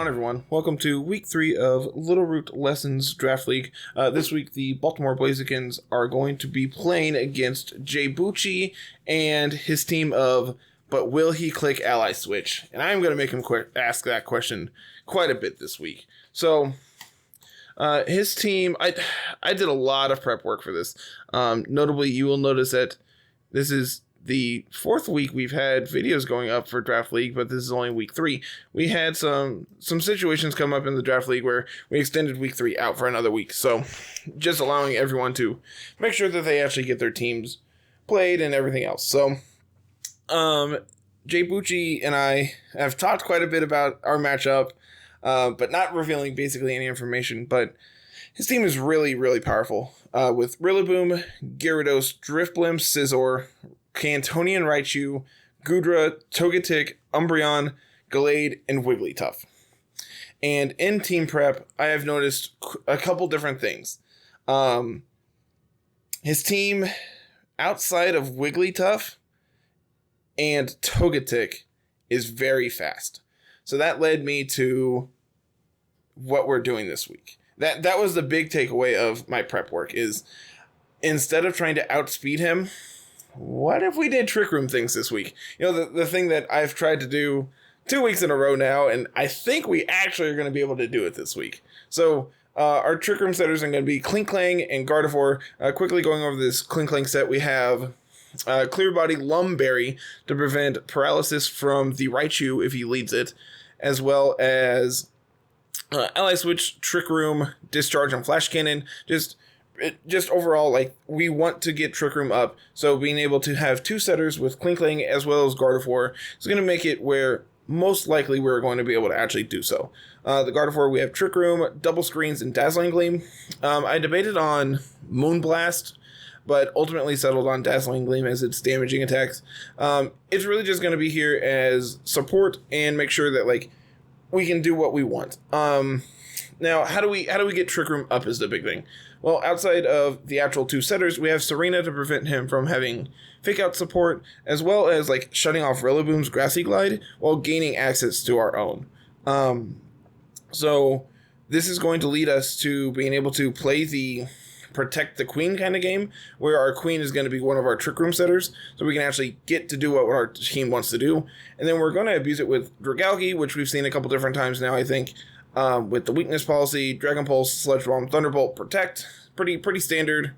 everyone? Welcome to week 3 of Littleroot Lessons Draft League. This week, the Baltimore Blazekins are going to be playing against JBucci and his team of But Will He Click Ally Switch? And I'm going to make him ask that question quite a bit this week. So, his team, I did a lot of prep work for this. Notably, you will notice that this is the 4th week we've had videos going up for Draft League, but this is only week 3. We had some situations come up in the Draft League where we extended week 3 out for another week. So just allowing everyone to make sure that they actually get their teams played and everything else. So JBucci and I have talked quite a bit about our matchup, but not revealing basically any information. But his team is really, really powerful with Rillaboom, Gyarados, Drifblim, Scizor, Cantonian Raichu, Gudra, Togetic, Umbreon, Gallade, and Wigglytuff. And in team prep, I have noticed a couple different things. His team, outside of Wigglytuff and Togetic, is very fast. So that led me to what we're doing this week. That was the big takeaway of my prep work, is instead of trying to outspeed him, what if we did Trick Room things this week? You know, the thing that I've tried to do 2 weeks in a row now, and I think we actually are going to be able to do it this week. So our Trick Room setters are going to be Klinklang and Gardevoir. Quickly going over this Klinklang set, we have Clear Body Lumberry to prevent paralysis from the Raichu if he leads it, as well as Ally Switch, Trick Room, Discharge, and Flash Cannon. Just overall, like, we want to get Trick Room up, so being able to have 2 setters with Klinklang as well as Gardevoir is going to make it where most likely we're going to be able to actually do so. The Gardevoir, we have Trick Room, Double Screens, and Dazzling Gleam. I debated on Moonblast, but ultimately settled on Dazzling Gleam as its damaging attacks. It's really just going to be here as support and make sure that, like, we can do what we want. Now, how do we get Trick Room up is the big thing. Well, outside of the actual 2 setters, we have Serena to prevent him from having Fake Out support, as well as like shutting off Rillaboom's Grassy Glide while gaining access to our own. So this is going to lead us to being able to play the Protect the Queen kind of game, where our Queen is going to be one of our Trick Room setters, so we can actually get to do what our team wants to do. And then we're going to abuse it with Dragalge, which we've seen a couple different times now, I think. With the weakness policy, Dragon Pulse, Sludge Bomb, Thunderbolt, Protect, pretty standard.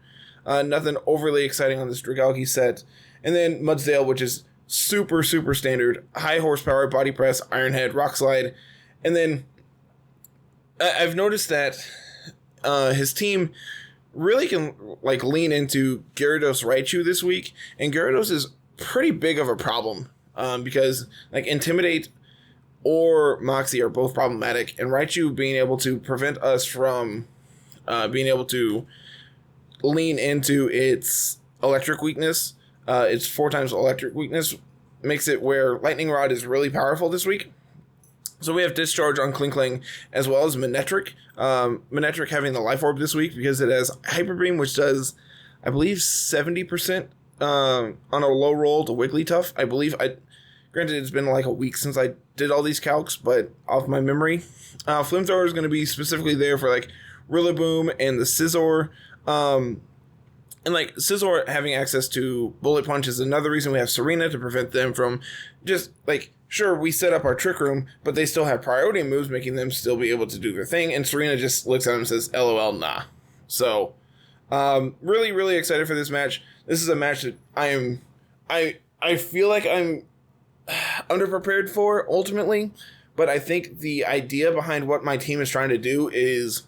Nothing overly exciting on this Dragalge set. And then Mudsdale, which is super standard. High horsepower, Body Press, Iron Head, Rock Slide. And then I've noticed that his team really can like lean into Gyarados Raichu this week. And Gyarados is pretty big of a problem because like Intimidate or Moxie are both problematic, and Raichu being able to prevent us from being able to lean into its electric weakness, its 4 times electric weakness, makes it where Lightning Rod is really powerful this week. So we have Discharge on Klinklang as well as Manectric. Manectric having the Life Orb this week because it has Hyper Beam, which does, I believe, 70% on a low roll to Wigglytuff. I believe. Granted, it's been like a week since I did all these calcs, but off my memory. Flamethrower is going to be specifically there for like Rillaboom and the Scizor. And like Scizor having access to Bullet Punch is another reason we have Serena to prevent them from just like, sure, we set up our Trick Room, but they still have priority moves, making them still be able to do their thing. And Serena just looks at him and says, LOL, nah. So, really excited for this match. This is a match that I feel like I'm underprepared for ultimately, but I think the idea behind what my team is trying to do is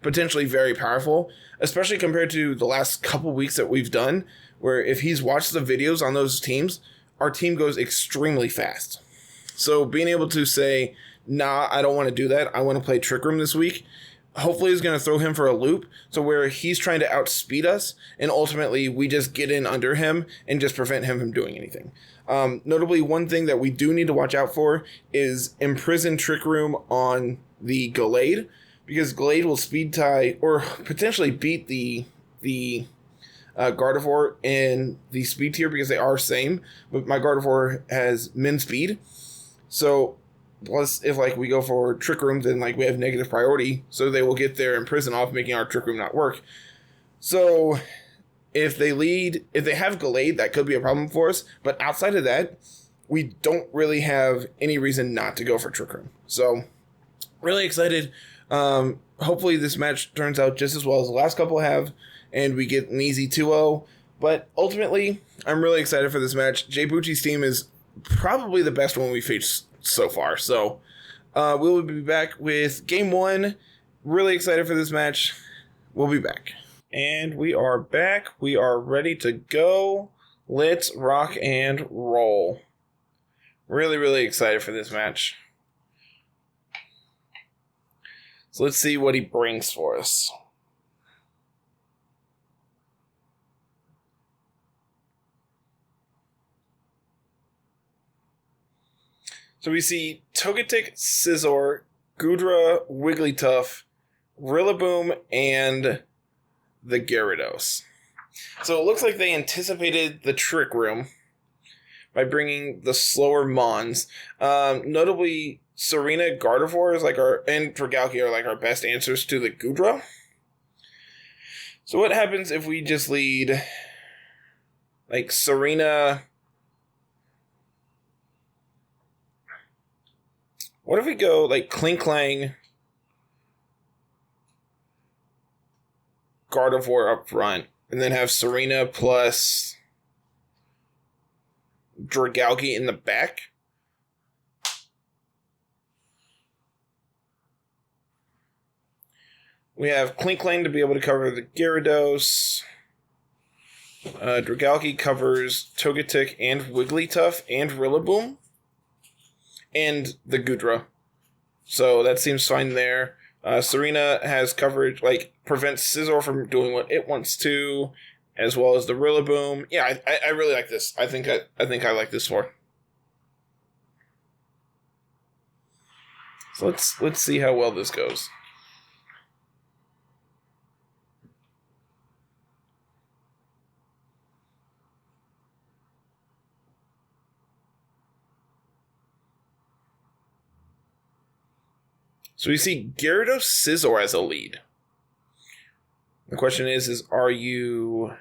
potentially very powerful, especially compared to the last couple weeks that we've done, where if he's watched the videos on those teams, our team goes extremely fast. So being able to say, nah, I don't want to do that, I want to play Trick Room this week, hopefully is going to throw him for a loop, so where he's trying to outspeed us, and ultimately we just get in under him and just prevent him from doing anything. Notably, one thing that we do need to watch out for is Imprison Trick Room on the Gallade, because Gallade will speed tie or potentially beat the Gardevoir in the speed tier because they are same, but my Gardevoir has min speed. So Plus, if like we go for Trick Room, then like we have negative priority, so they will get their imprison off, making our Trick Room not work. So if they have Gallade, that could be a problem for us. But outside of that, we don't really have any reason not to go for Trick Room. So really excited. Hopefully this match turns out just as well as the last couple have, and we get an easy 2-0. But ultimately, I'm really excited for this match. JBucci's team is probably the best one we faced so far. So we will be back with game 1. Really excited for this match. We'll be back. And we are back. We are ready to go. Let's rock and roll. Really, really excited for this match. So let's see what he brings for us. So we see Togetic, Scizor, Goodra, Wigglytuff, Rillaboom, and the Gyarados. So it looks like they anticipated the Trick Room by bringing the slower Mons. Notably, Serena, Gardevoir and Dragalge are like our best answers to the Goodra. So what happens if we just lead like Serena? What if we go like Klinklang, Gardevoir up front, and then have Serena plus Dragalge in the back? We have Klinklang to be able to cover the Gyarados. Dragalge covers Togetic and Wigglytuff and Rillaboom. And the Goodra. So that seems fine there. Serena has coverage, like, prevents Scizor from doing what it wants to, as well as the Rillaboom. Yeah, I really like this. I think I like this for. So let's see how well this goes. So we see Gyarados Scizor as a lead. The question is are you...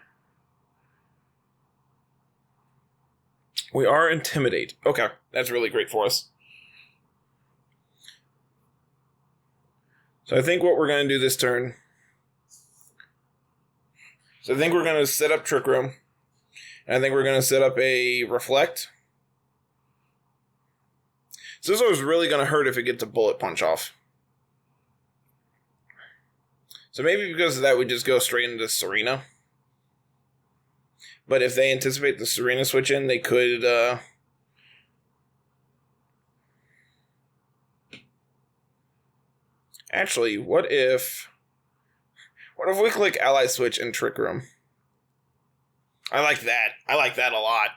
We are Intimidate. Okay, that's really great for us. So I think what we're going to do this turn... So I think we're going to set up Trick Room. And I think we're going to set up a Reflect. Scizor is really going to hurt if it gets a Bullet Punch off. So maybe because of that, we just go straight into Serena. But if they anticipate the Serena switch in, they could... Actually, what if we click Ally Switch in Trick Room? I like that. I like that a lot.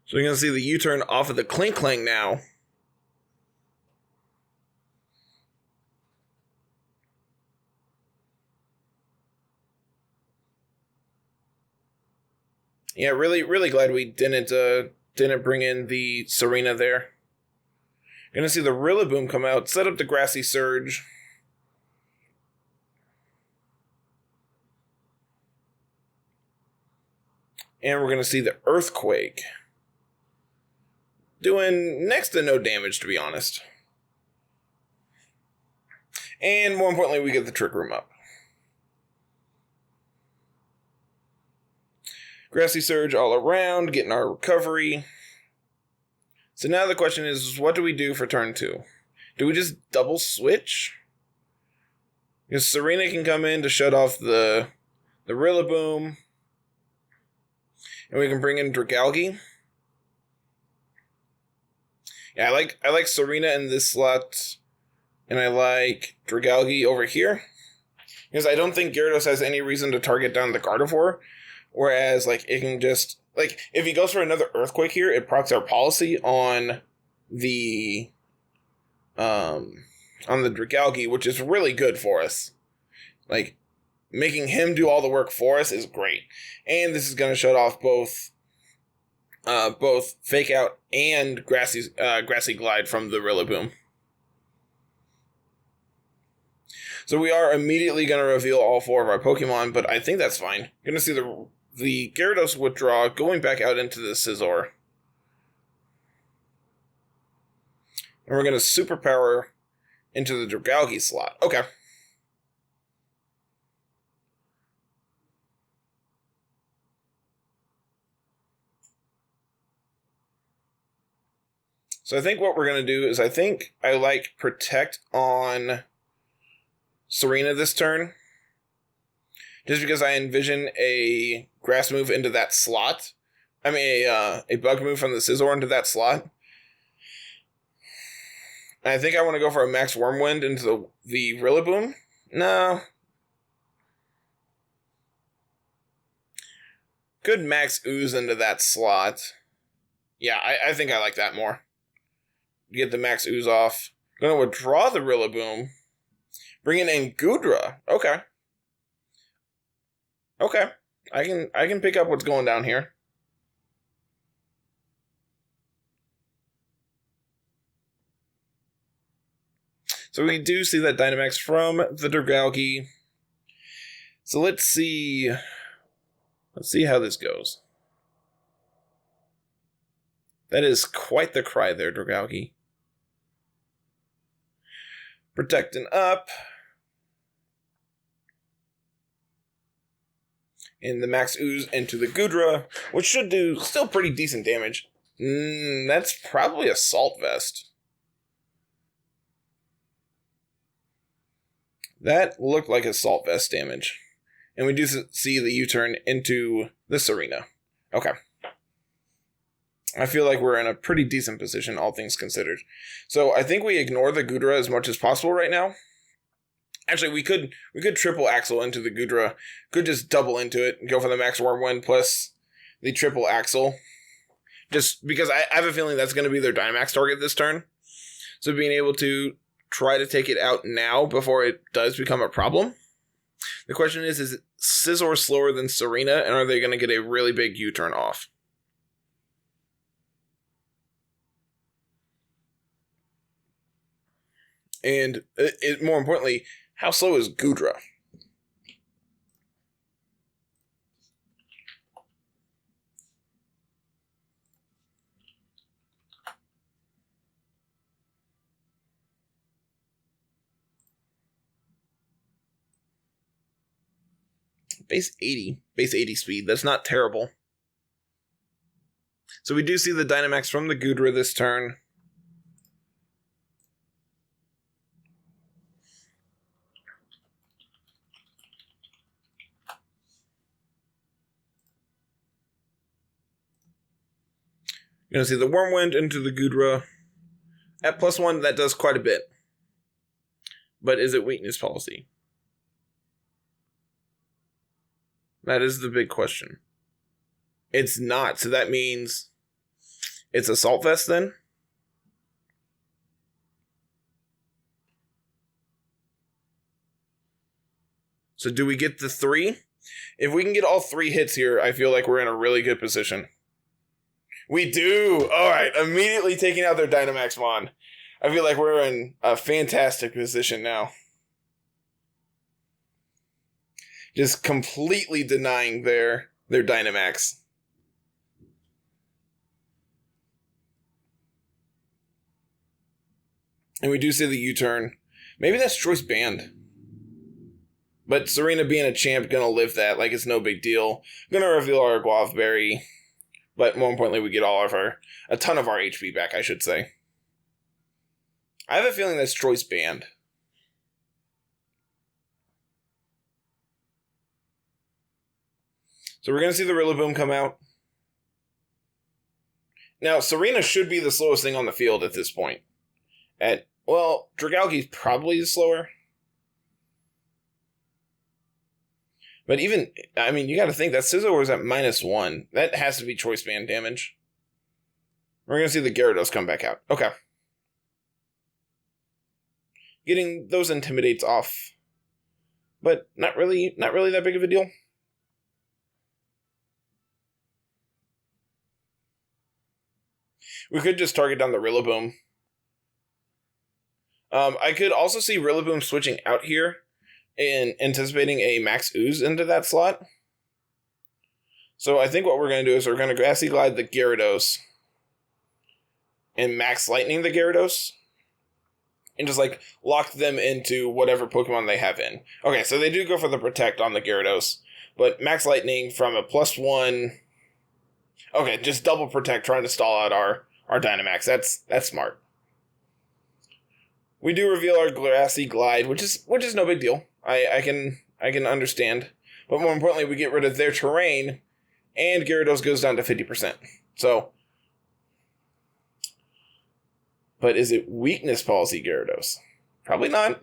So you're going to see the U-turn off of the Klinklang now. Yeah, really, really glad we didn't bring in the Serena there. You're going to see the Rillaboom come out, set up the Grassy Surge. And we're going to see the Earthquake. Doing next to no damage, to be honest. And more importantly, we get the Trick Room up. Grassy Surge all around, getting our recovery. So now the question is, what do we do for turn 2? Do we just double switch? Because Serena can come in to shut off the Rillaboom. And we can bring in Dragalge. Yeah, I like Serena in this slot, and I like Dragalge over here, because I don't think Gyarados has any reason to target down the Gardevoir, whereas, like, it can just, like, if he goes for another Earthquake here, it procs our policy on the Dragalge, which is really good for us. Like, making him do all the work for us is great. And this is going to shut off both Fake Out and Grassy Glide from the Rillaboom. So we are immediately going to reveal all 4 of our Pokemon, but I think that's fine. Going to see the Gyarados withdraw, going back out into the Scizor. And we're going to Superpower into the Dragalge slot. Okay. So I think what we're going to do is I like Protect on Serena this turn. Just because I envision a Grass move into that slot. I mean, a Bug move from the Scizor into that slot. And I think I want to go for a Max Wormwind into the Rillaboom. No. Could Max Ooze into that slot. Yeah, I think I like that more. Get the Max Ooze off. Gonna withdraw the Rillaboom. Bring in Goodra. Okay. Okay. I can pick up what's going down here. So we do see that Dynamax from the Dragalge. So let's see how this goes. That is quite the cry there, Dragalge. Protecting up. And the Max Ooze into the Goodra, which should do still pretty decent damage. That's probably a Salt Vest. That looked like a Salt Vest damage. And we do see the U-turn into the Serena. Okay. I feel like we're in a pretty decent position, all things considered. So I think we ignore the Goodra as much as possible right now. Actually, we could triple Axle into the Goodra. Could just double into it and go for the Max Wormwind plus the triple Axle. Just because I have a feeling that's going to be their Dynamax target this turn. So being able to try to take it out now before it does become a problem. The question is Scizor slower than Serena, and are they going to get a really big U-turn off? And more importantly, how slow is Goodra? Base 80 speed. That's not terrible. So we do see the Dynamax from the Goodra this turn. You're going to see the Wormwind into the Goodra. At +1, that does quite a bit. But is it weakness policy? That is the big question. It's not, so that means it's a Salt Vest then? So do we get the 3? If we can get all 3 hits here, I feel like we're in a really good position. We do! Alright, immediately taking out their Dynamaxmon. I feel like we're in a fantastic position now. Just completely denying their Dynamax. And we do see the U-turn. Maybe that's choice banned. But Serena being a champ, gonna live that like it's no big deal. Gonna reveal our Guava Berry. But more importantly, we get a ton of our HP back, I should say. I have a feeling that's choice banned. So we're going to see the Rillaboom come out. Now, Serena should be the slowest thing on the field at this point. Dragalge's probably slower. But even, you got to think that Scizor was at -1. That has to be choice band damage. We're going to see the Gyarados come back out. Okay. Getting those Intimidates off but not really that big of a deal. We could just target down the Rillaboom. I could also see Rillaboom switching out here and anticipating a Max Ooze into that slot. So I think what we're going to do is we're going to Grassy Glide the Gyarados and Max Lightning the Gyarados and just like lock them into whatever Pokemon they have in. Okay, so they do go for the Protect on the Gyarados, but Max Lightning from a +1. Okay, just double Protect, trying to stall out our Dynamax. That's smart. We do reveal our Grassy Glide, which is no big deal. I can understand. But more importantly, we get rid of their terrain, and Gyarados goes down to 50%. So, but is it weakness policy Gyarados? Probably not.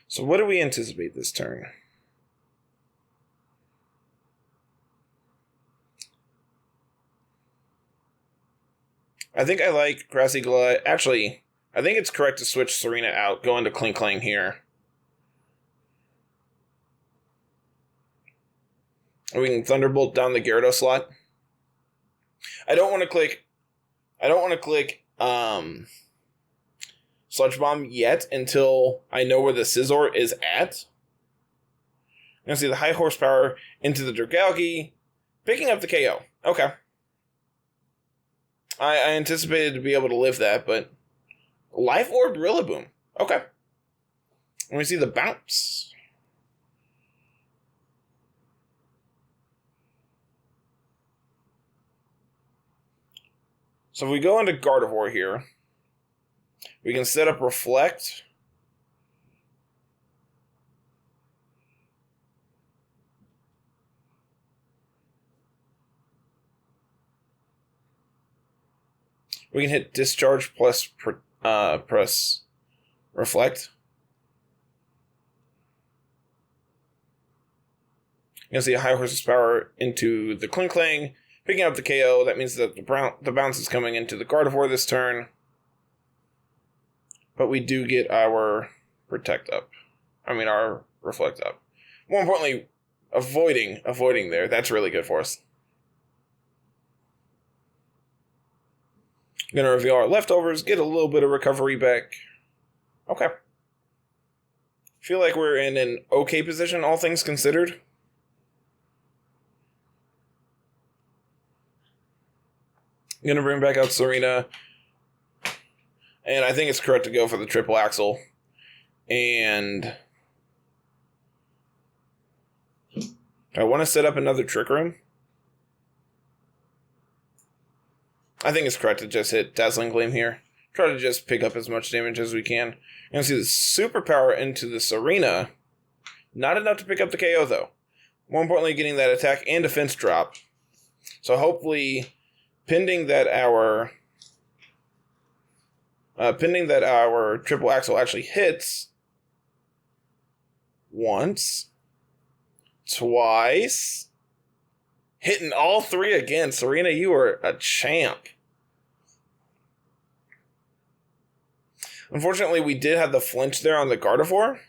So what do we anticipate this turn? I think I like Grassy Glide. Actually, I think it's correct to switch Serena out, go into Kling here. We can Thunderbolt down the Gyarados slot. I don't want to click Sludge Bomb yet until I know where the Scizor is at. I'm going to see the high horsepower into the Dragalge, picking up the KO. Okay. I anticipated to be able to live that, but Life Orb Rillaboom. Okay. And we see the bounce. So if we go into Gardevoir here, we can set up Reflect. We can hit Discharge plus press Reflect. You're going to see a high horsepower into the Kling, picking up the KO. That means that the bounce is coming into the Gardevoir this turn. But we do get our Protect up. Our Reflect up. More importantly, avoiding there. That's really good for us. Gonna reveal our leftovers, get a little bit of recovery back. Okay. Feel like we're in an okay position, all things considered. Gonna bring back out Serena. And I think it's correct to go for the triple axle. And I want to set up another Trick Room. I think it's correct to just hit Dazzling Gleam here. Try to just pick up as much damage as we can. You're going to see the superpower into the Serena. Not enough to pick up the KO, though. More importantly, getting that attack and defense drop. So hopefully, pending that our triple axle actually hits once, twice, hitting all three again. Serena, you are a champ. Unfortunately, we did have the flinch there on the Gardevoir.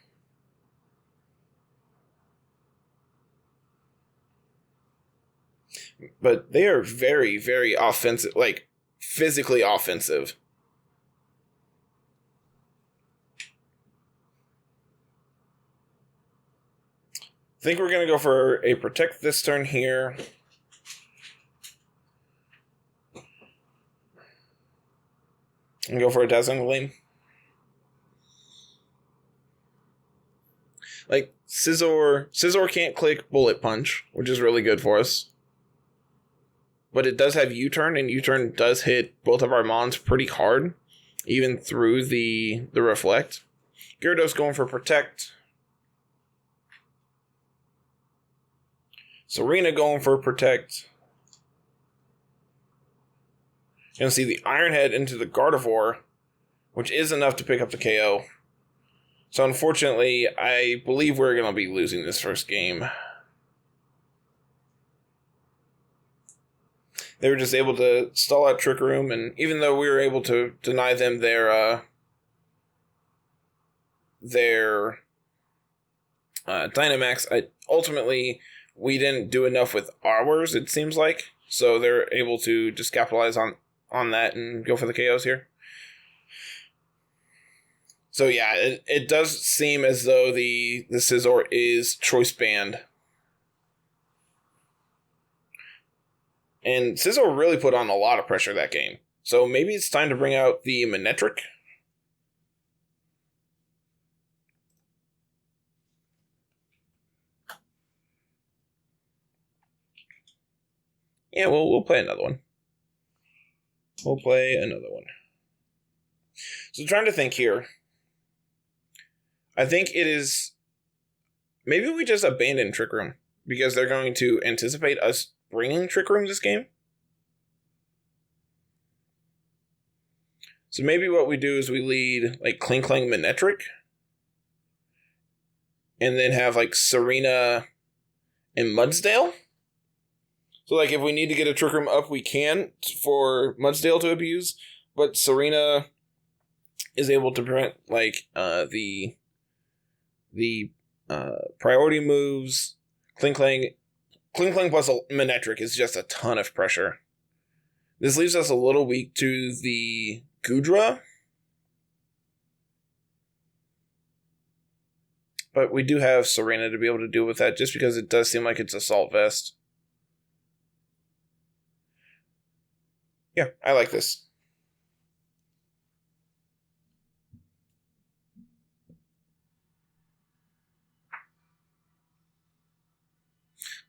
But they are very, very offensive, like physically offensive. I think we're going to go for a Protect this turn here. And go for a Dazzling Gleam. Like, Scizor can't click Bullet Punch, which is really good for us. But it does have U-Turn, and U-Turn does hit both of our Mons pretty hard, even through the Reflect. Gyarados going for Protect. Serena going for Protect. You're going to see the Iron Head into the Gardevoir, which is enough to pick up the KO. So unfortunately, I believe we're going to be losing this first game. They were just able to stall out Trick Room, and even though we were able to deny them their Dynamax, ultimately we didn't do enough with ours, it seems like. So they're able to just capitalize on that and go for the KOs here. So yeah, it does seem as though the Scizor is choice banned. And Scizor really put on a lot of pressure that game. So maybe it's time to bring out the Manectric. Yeah, we'll play another one. We'll play another one. So trying to think here. I think it is... Maybe we just abandon Trick Room, because they're going to anticipate us bringing Trick Room this game. So maybe what we do is we lead like Klinklang Manectric, and then have like Serena and Mudsdale. So like if we need to get a Trick Room up, we can for Mudsdale to abuse, but Serena is able to prevent like the priority moves. Klinklang plus a Manectric is just a ton of pressure. This leaves us a little weak to the Goodra. But we do have Serena to be able to deal with that, just because it does seem like it's Assault Vest. Yeah, I like this.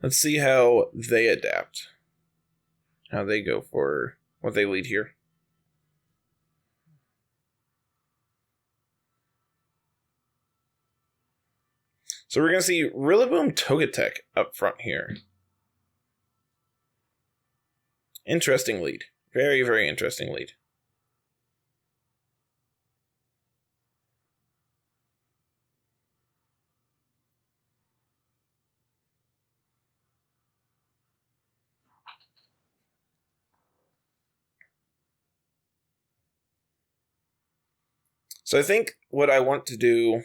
Let's see how they adapt. How they go for what they lead here. So we're going to see Rillaboom Togetic up front here. Interesting lead. Very, very interesting lead. So I think what I want to do...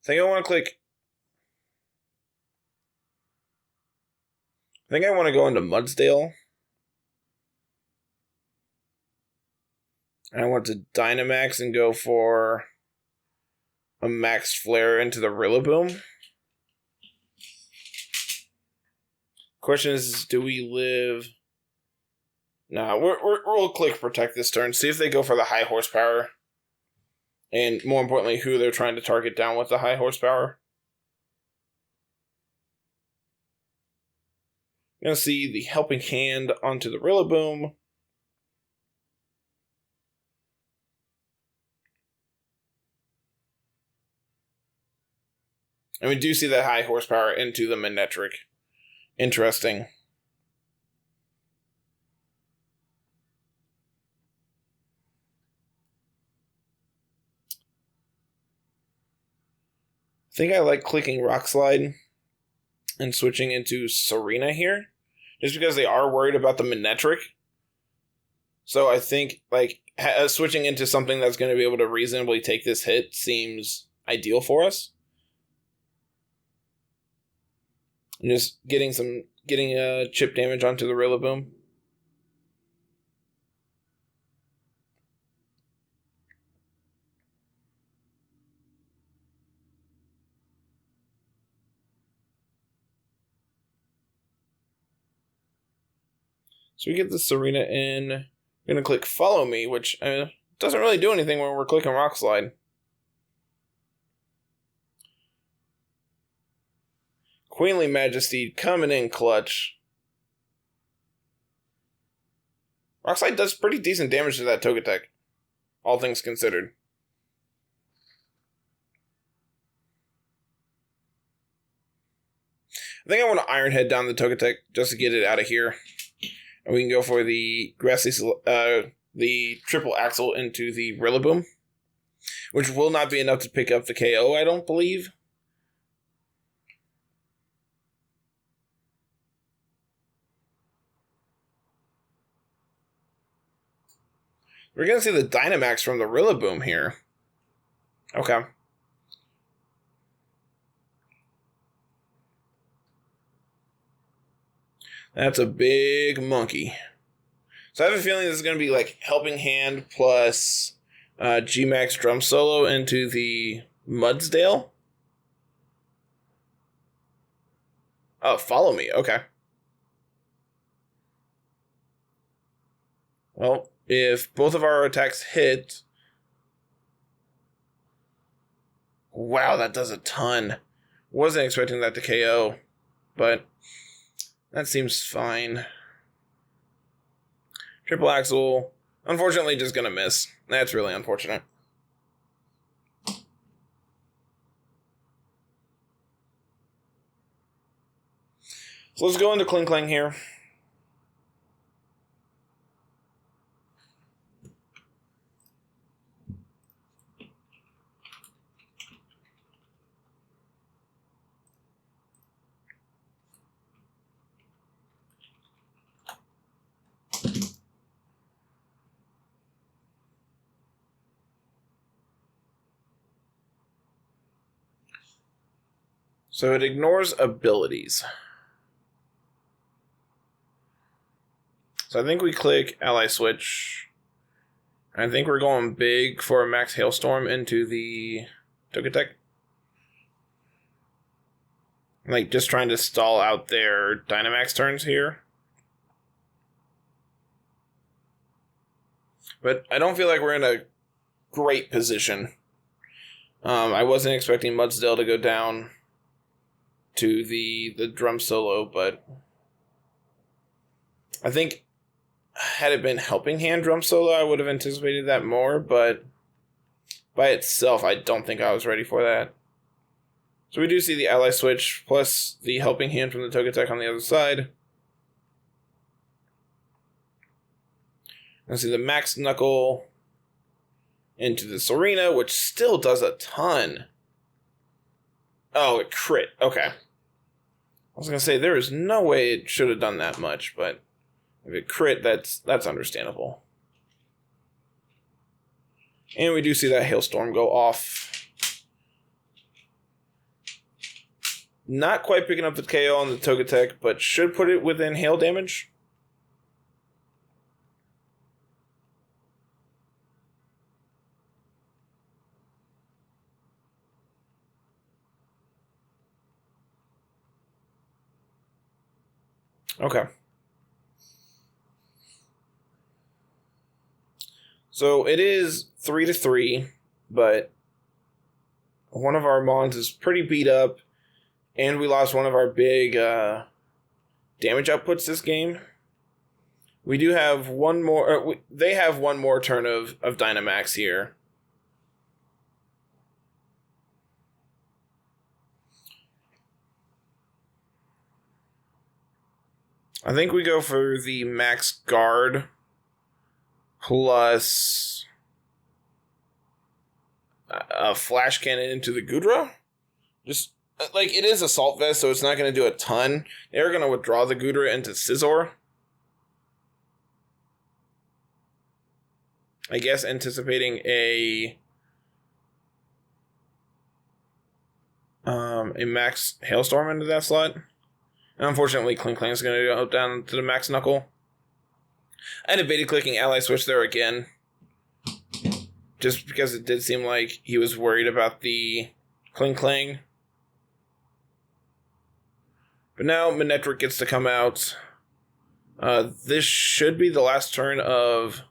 I think I want to go into Mudsdale. And I want to Dynamax and go for a Max Flare into the Rillaboom. Question is, do we live... Nah, we'll click Protect this turn. See if they go for the high horsepower. And more importantly, who they're trying to target down with the high horsepower. You're going to see the Helping Hand onto the Rillaboom. And we do see that high horsepower into the Manectric. Interesting. I think I like clicking Rock Slide and switching into Serena here, just because they are worried about the Manectric. So I think like switching into something that's going to be able to reasonably take this hit seems ideal for us. And just getting chip damage onto the Rillaboom. So we get the Serena in. I'm going to click Follow Me, which doesn't really do anything when we're clicking Rock Slide. Queenly Majesty coming in clutch. Rock Slide does pretty decent damage to that Togetic, all things considered. I think I want to Iron Head down the Togetic just to get it out of here. And we can go for the the triple axle into the Rillaboom, which will not be enough to pick up the KO, I don't believe. We're going to see the Dynamax from the Rillaboom here. Okay. That's a big monkey. So I have a feeling this is going to be like Helping Hand plus G-Max Drum Solo into the Mudsdale. Oh, Follow Me. Okay. Well, if both of our attacks hit... Wow, that does a ton. Wasn't expecting that to KO, but that seems fine. Triple Axle, unfortunately, just going to miss. That's really unfortunate. So let's go into Kling Klang here. So it ignores abilities. So I think we click Ally Switch. I think we're going big for a Max Hailstorm into the Togetic. Like, just trying to stall out their Dynamax turns here. But I don't feel like we're in a great position. I wasn't expecting Mudsdale to go down to the Drum Solo, but I think had it been Helping Hand Drum Solo, I would have anticipated that more, but by itself, I don't think I was ready for that. So we do see the Ally Switch plus the Helping Hand from the Togetic on the other side. And see the Max Knuckle into the Serena, which still does a ton. Oh, it crit. Okay. I was going to say, there is no way it should have done that much, but if it crit, that's understandable. And we do see that Hailstorm go off. Not quite picking up the KO on the Togetic, but should put it within hail damage. Okay. So it is 3-3, but one of our Mons is pretty beat up, and we lost one of our big damage outputs this game. We do have one more... they have one more turn of Dynamax here. I think we go for the Max Guard plus a Flash Cannon into the Goodra. Just, like, it is Assault Vest, so it's not going to do a ton. They're going to withdraw the Goodra into Scizor. I guess anticipating a Max Hailstorm into that slot. And unfortunately, Kling Klang is going to go down to the Max Knuckle. I debated clicking Ally Switch there again, just because it did seem like he was worried about the Kling Klang. But now Manectric gets to come out. This should be the last turn of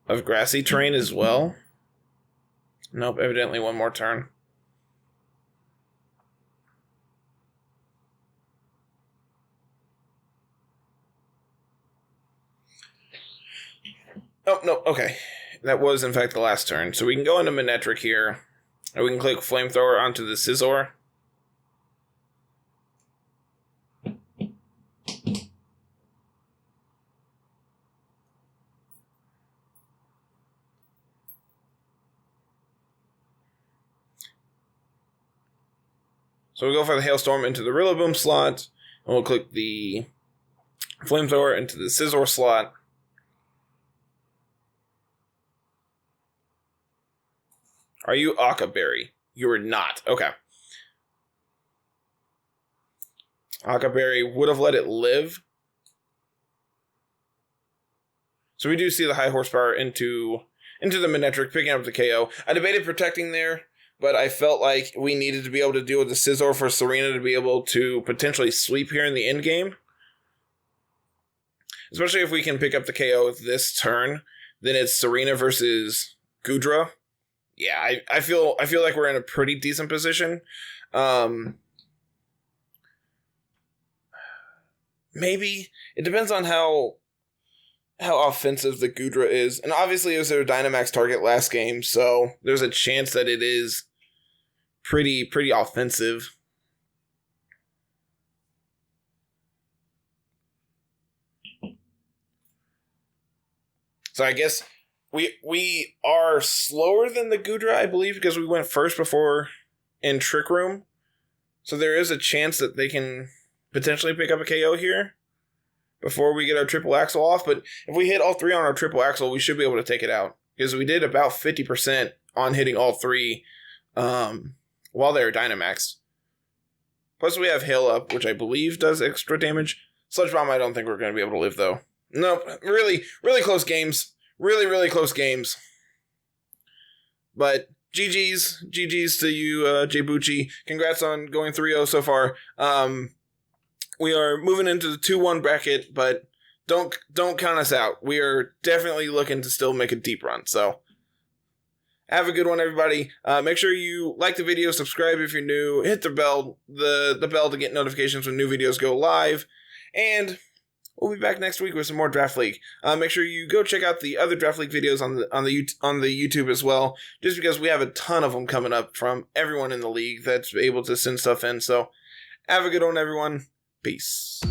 Grassy Terrain as well. Nope, evidently one more turn. Oh, no, okay. That was, in fact, the last turn. So we can go into Manectric here. And we can click Flamethrower onto the Scizor. So we'll go for the Hailstorm into the Rillaboom slot, and we'll click the Flamethrower into the Scizor slot. Are you Akaberry? You are not. Okay. Akaberry would have let it live. So we do see the high horsepower into the Manectric, picking up the KO. I debated protecting there, but I felt like we needed to be able to deal with the Scizor for Serena to be able to potentially sweep here in the end game. Especially if we can pick up the KO this turn, then it's Serena versus Goodra. Yeah, I feel like we're in a pretty decent position. Maybe it depends on how offensive the Goodra is, and obviously it was their Dynamax target last game, so there's a chance that it is pretty offensive. So I guess we are slower than the Goodra, I believe, because we went first before in Trick Room. So there is a chance that they can potentially pick up a KO here before we get our triple axle off. But if we hit all three on our triple axle, we should be able to take it out, because we did about 50% on hitting all three while they were Dynamaxed. Plus we have Hail Up, which I believe does extra damage. Sludge Bomb I don't think we're going to be able to live, though. Nope, really close games. Really close games. But GG's to you, JBucci. Congrats on going 3-0 so far. We are moving into the 2-1 bracket, but don't count us out. We are definitely looking to still make a deep run. So have a good one, everybody. Make sure you like the video, subscribe if you're new, hit the bell, the bell to get notifications when new videos go live, and we'll be back next week with some more Draft League. Make sure you go check out the other Draft League videos on the YouTube as well, just because we have a ton of them coming up from everyone in the league that's able to send stuff in. So have a good one, everyone. Peace.